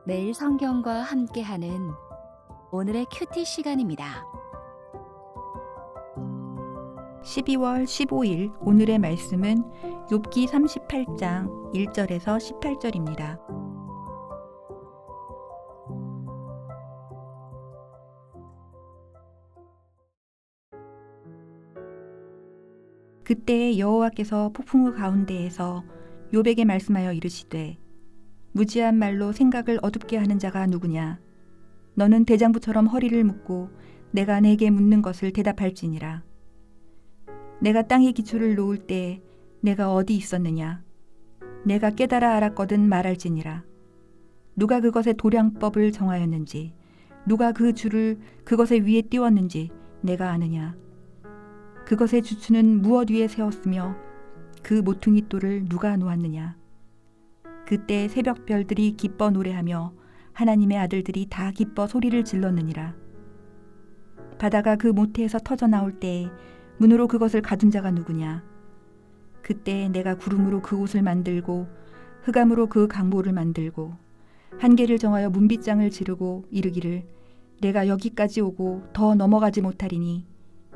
매일 성경과 함께하는 오늘의 큐티 시간입니다. 12월 15일 오늘의 말씀은 욥기 38장 1절에서 18절입니다. 그때 여호와께서 폭풍우 가운데에서 욥에게 말씀하여 이르시되 무지한 말로 생각을 어둡게 하는 자가 누구냐? 너는 대장부처럼 허리를 묶고 내가 내게 묻는 것을 대답할지니라. 내가 땅의 기초를 놓을 때 내가 어디 있었느냐? 내가 깨달아 알았거든 말할지니라. 누가 그것의 도량법을 정하였는지, 누가 그 줄을 그것의 위에 띄웠는지 내가 아느냐? 그것의 주추는 무엇 위에 세웠으며 그 모퉁이 돌을 누가 놓았느냐? 그때 새벽별들이 기뻐 노래하며 하나님의 아들들이 다 기뻐 소리를 질렀느니라. 바다가 그 모태에서 터져 나올 때에 문으로 그것을 가둔 자가 누구냐? 그때 내가 구름으로 그 옷을 만들고 흑암으로 그 강보를 만들고 한계를 정하여 문빗장을 지르고 이르기를 내가 여기까지 오고 더 넘어가지 못하리니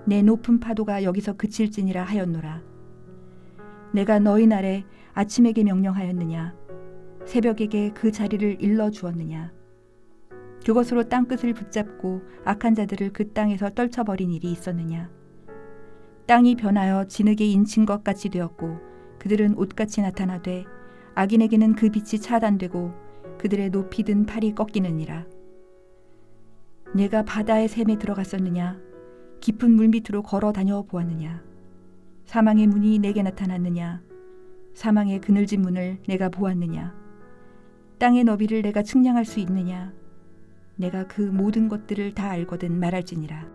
내 높은 파도가 여기서 그칠지니라 하였노라. 내가 너희 날에 아침에게 명령하였느냐? 새벽에게 그 자리를 일러 주었느냐? 그것으로 땅끝을 붙잡고 악한 자들을 그 땅에서 떨쳐버린 일이 있었느냐? 땅이 변하여 진흙에 인친 것 같이 되었고 그들은 옷같이 나타나되 악인에게는 그 빛이 차단되고 그들의 높이 든 팔이 꺾이느니라. 내가 바다의 샘에 들어갔었느냐? 깊은 물 밑으로 걸어 다녀 보았느냐? 사망의 문이 내게 나타났느냐? 사망의 그늘진 문을 내가 보았느냐? 땅의 너비를 내가 측량할 수 있느냐? 내가 그 모든 것들을 다 알거든 말할지니라.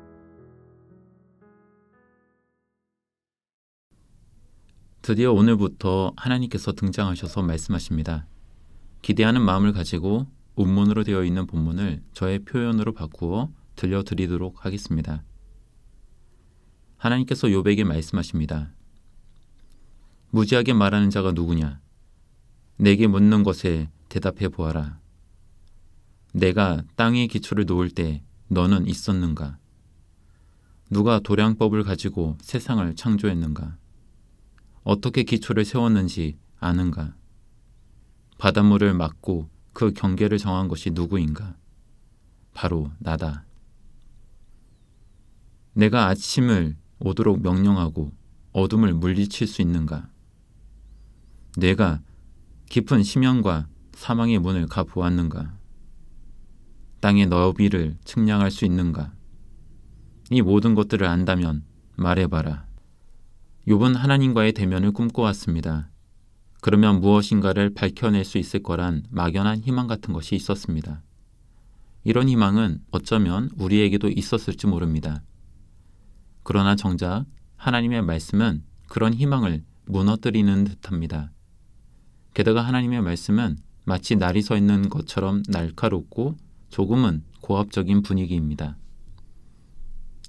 드디어 오늘부터 하나님께서 등장하셔서 말씀하십니다. 기대하는 마음을 가지고 운문으로 되어 있는 본문을 저의 표현으로 바꾸어 들려드리도록 하겠습니다. 하나님께서 욥에게 말씀하십니다. 무지하게 말하는 자가 누구냐? 내게 묻는 것에 대답해 보아라. 내가 땅의 기초를 놓을 때 너는 있었는가? 누가 도량법을 가지고 세상을 창조했는가? 어떻게 기초를 세웠는지 아는가? 바닷물을 막고 그 경계를 정한 것이 누구인가? 바로 나다. 내가 아침을 오도록 명령하고 어둠을 물리칠 수 있는가? 내가 깊은 심연과 사망의 문을 가보았는가? 땅의 너비를 측량할 수 있는가? 이 모든 것들을 안다면 말해봐라. 욥은 하나님과의 대면을 꿈꿔왔습니다. 그러면 무엇인가를 밝혀낼 수 있을 거란 막연한 희망 같은 것이 있었습니다. 이런 희망은 어쩌면 우리에게도 있었을지 모릅니다. 그러나 정작 하나님의 말씀은 그런 희망을 무너뜨리는 듯합니다. 게다가 하나님의 말씀은 마치 날이 서 있는 것처럼 날카롭고 조금은 고압적인 분위기입니다.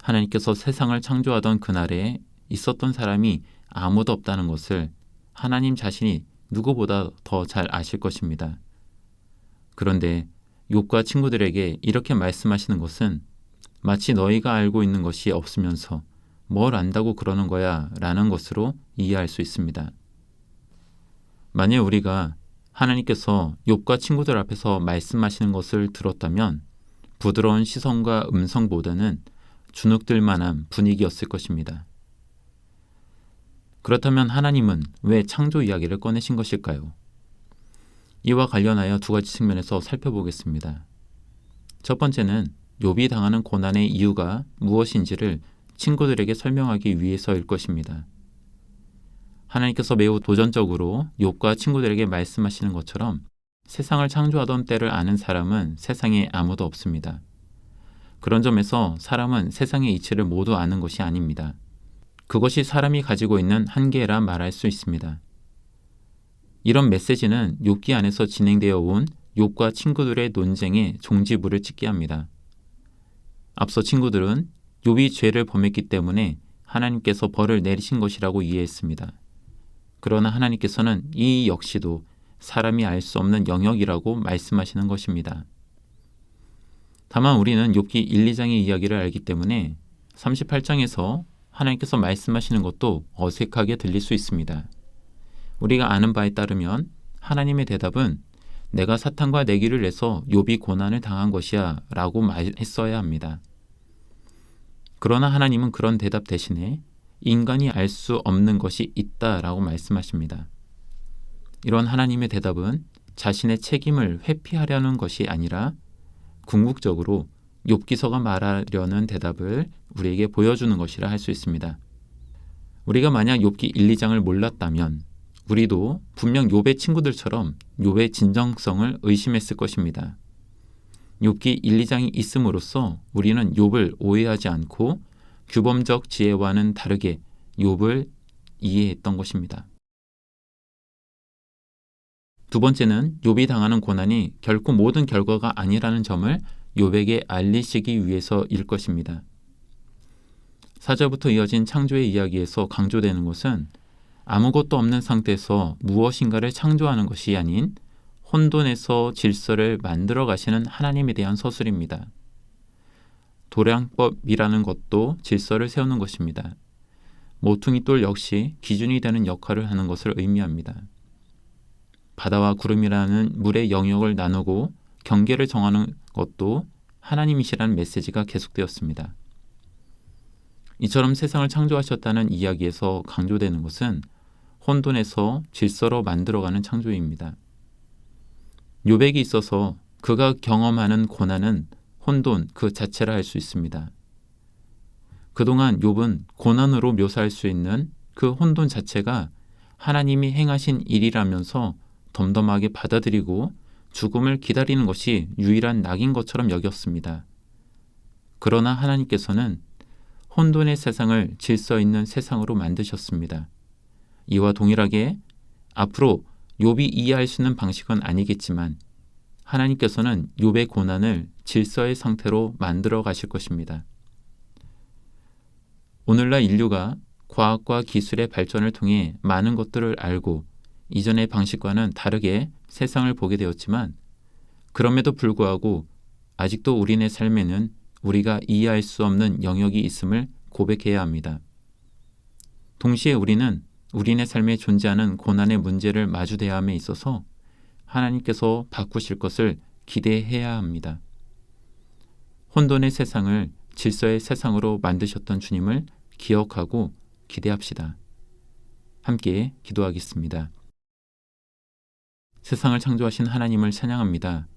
하나님께서 세상을 창조하던 그날에 있었던 사람이 아무도 없다는 것을 하나님 자신이 누구보다 더 잘 아실 것입니다. 그런데 욥과 친구들에게 이렇게 말씀하시는 것은 마치 너희가 알고 있는 것이 없으면서 뭘 안다고 그러는 거야 라는 것으로 이해할 수 있습니다. 만일 우리가 하나님께서 욥과 친구들 앞에서 말씀하시는 것을 들었다면 부드러운 시선과 음성보다는 주눅들 만한 분위기였을 것입니다. 그렇다면 하나님은 왜 창조 이야기를 꺼내신 것일까요? 이와 관련하여 두 가지 측면에서 살펴보겠습니다. 첫 번째는 욥이 당하는 고난의 이유가 무엇인지를 친구들에게 설명하기 위해서일 것입니다. 하나님께서 매우 도전적으로 욥과 친구들에게 말씀하시는 것처럼 세상을 창조하던 때를 아는 사람은 세상에 아무도 없습니다. 그런 점에서 사람은 세상의 이치를 모두 아는 것이 아닙니다. 그것이 사람이 가지고 있는 한계라 말할 수 있습니다. 이런 메시지는 욥기 안에서 진행되어 온 욥과 친구들의 논쟁에 종지부를 찍게 합니다. 앞서 친구들은 욥이 죄를 범했기 때문에 하나님께서 벌을 내리신 것이라고 이해했습니다. 그러나 하나님께서는 이 역시도 사람이 알 수 없는 영역이라고 말씀하시는 것입니다. 다만 우리는 욥기 1, 2장의 이야기를 알기 때문에 38장에서 하나님께서 말씀하시는 것도 어색하게 들릴 수 있습니다. 우리가 아는 바에 따르면 하나님의 대답은 내가 사탄과 내기를 해서 욥이 고난을 당한 것이야 라고 말했어야 합니다. 그러나 하나님은 그런 대답 대신에 인간이 알 수 없는 것이 있다라고 말씀하십니다. 이런 하나님의 대답은 자신의 책임을 회피하려는 것이 아니라 궁극적으로 욥기서가 말하려는 대답을 우리에게 보여주는 것이라 할 수 있습니다. 우리가 만약 욥기 1, 2장을 몰랐다면 우리도 분명 욥의 친구들처럼 욥의 진정성을 의심했을 것입니다. 욥기 1, 2장이 있음으로써 우리는 욥을 오해하지 않고 규범적 지혜와는 다르게 욥을 이해했던 것입니다. 두 번째는 욥이 당하는 고난이 결코 모든 결과가 아니라는 점을 욥에게 알리시기 위해서일 것입니다. 4절부터 이어진 창조의 이야기에서 강조되는 것은 아무것도 없는 상태에서 무엇인가를 창조하는 것이 아닌 혼돈에서 질서를 만들어 가시는 하나님에 대한 서술입니다. 도량법이라는 것도 질서를 세우는 것입니다. 모퉁이돌 역시 기준이 되는 역할을 하는 것을 의미합니다. 바다와 구름이라는 물의 영역을 나누고 경계를 정하는 것도 하나님이시라는 메시지가 계속되었습니다. 이처럼 세상을 창조하셨다는 이야기에서 강조되는 것은 혼돈에서 질서로 만들어가는 창조입니다. 욥에게 있어서 그가 경험하는 고난은 혼돈 그 자체라 할 수 있습니다. 그동안 욥은 고난으로 묘사할 수 있는 그 혼돈 자체가 하나님이 행하신 일이라면서 덤덤하게 받아들이고 죽음을 기다리는 것이 유일한 낙인 것처럼 여겼습니다. 그러나 하나님께서는 혼돈의 세상을 질서 있는 세상으로 만드셨습니다. 이와 동일하게 앞으로 욥이 이해할 수 있는 방식은 아니겠지만 하나님께서는 욥의 고난을 질서의 상태로 만들어 가실 것입니다. 오늘날 인류가 과학과 기술의 발전을 통해 많은 것들을 알고 이전의 방식과는 다르게 세상을 보게 되었지만 그럼에도 불구하고 아직도 우리네 삶에는 우리가 이해할 수 없는 영역이 있음을 고백해야 합니다. 동시에 우리는 우리네 삶에 존재하는 고난의 문제를 마주대야 함에 있어서 하나님께서 바꾸실 것을 기대해야 합니다. 혼돈의 세상을 질서의 세상으로 만드셨던 주님을 기억하고 기대합시다. 함께 기도하겠습니다. 세상을 창조하신 하나님을 찬양합니다.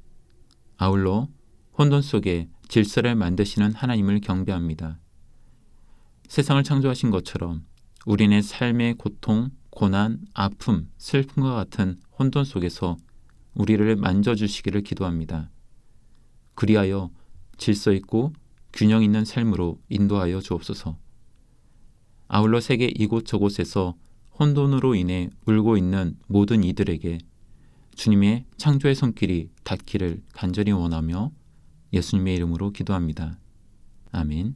아울러 혼돈 속에 질서를 만드시는 하나님을 경배합니다. 세상을 창조하신 것처럼 우리네 삶의 고통, 고난, 아픔, 슬픔과 같은 혼돈 속에서 우리를 만져주시기를 기도합니다. 그리하여 질서 있고 균형 있는 삶으로 인도하여 주옵소서. 아울러 세계 이곳저곳에서 혼돈으로 인해 울고 있는 모든 이들에게 주님의 창조의 손길이 닿기를 간절히 원하며 예수님의 이름으로 기도합니다. 아멘.